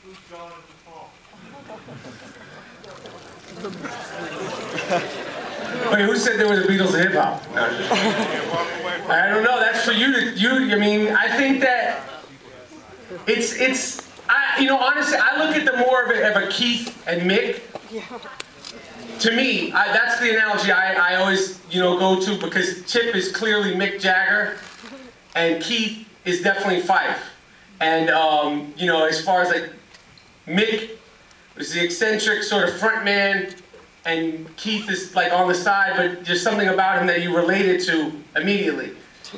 Who's John and Paul? Wait, who said there was a Beatles of hip hop? I don't know. That's for you to. I mean, I think that you know, honestly, I look at them more of a Keith and Mick. To me, that's the analogy I always, you know, go to, because Chip is clearly Mick Jagger, and Keith is definitely Fife. And you know, as far as like Mick was the eccentric sort of front man, and Keith is like on the side, but there's something about him that you related to immediately.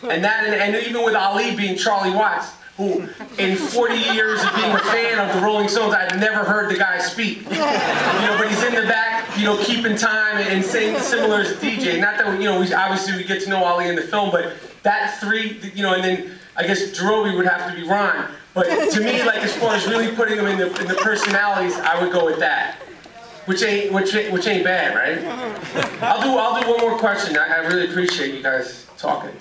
And that, and even with Ali being Charlie Watts, who in 40 years of being a fan of the Rolling Stones, I've never heard the guy speak. You know, but he's in the back, you know, keeping time and saying similar as DJ. Not that, you know, obviously we get to know Ali in the film, but that three, you know, and then I guess Jerobi would have to be Ron. But to me, like, as far as really putting them in the personalities, I would go with that. Which ain't bad, right? I'll do one more question. I really appreciate you guys talking. What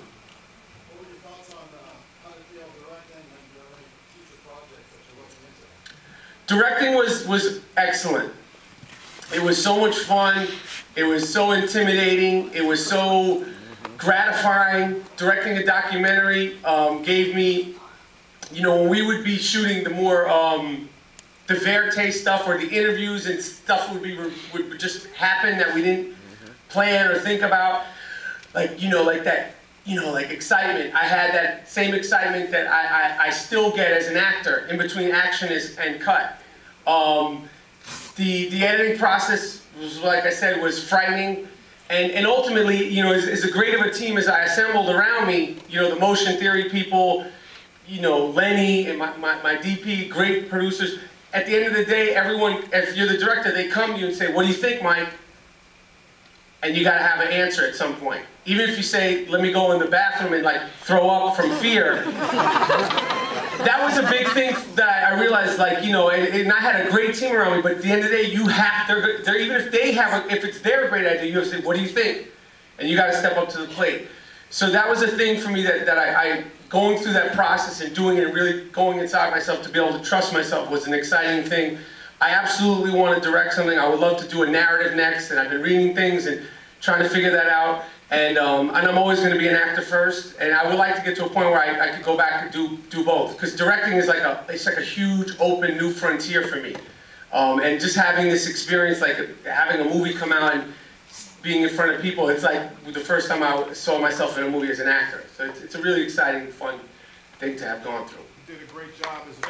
were your thoughts on how to feel directing and any future projects that you're looking into? Directing was excellent. It was so much fun. It was so intimidating. It was so gratifying. Directing a documentary gave me, you know, when we would be shooting the more the verite stuff, or the interviews and stuff would just happen that we didn't plan or think about, like, you know, like that, you know, like excitement. I had that same excitement that I still get as an actor in between action and cut. The editing process was, like I said, was frightening, and ultimately, you know, as great of a team as I assembled around me, you know, the motion theory people, you know, Lenny and my DP, great producers. At the end of the day, everyone, if you're the director, they come to you and say, "What do you think, Mike?" And you got to have an answer at some point. Even if you say, "Let me go in the bathroom and like throw up from fear." That was a big thing that I realized, like, you know, and I had a great team around me, but at the end of the day, you have, they're even if they have, if it's their great idea, you have to say, "What do you think?" And you got to step up to the plate. So that was a thing for me that I going through that process and doing it and really going inside myself to be able to trust myself was an exciting thing. I absolutely want to direct something. I would love to do a narrative next, and I've been reading things and trying to figure that out. And I'm always going to be an actor first, and I would like to get to a point where I could go back and do both. Because directing is like a huge, open, new frontier for me. And just having this experience, like having a movie come out and being in front of people, it's like the first time I saw myself in a movie as an actor. So it's a really exciting, fun thing to have gone through. You did a great job as a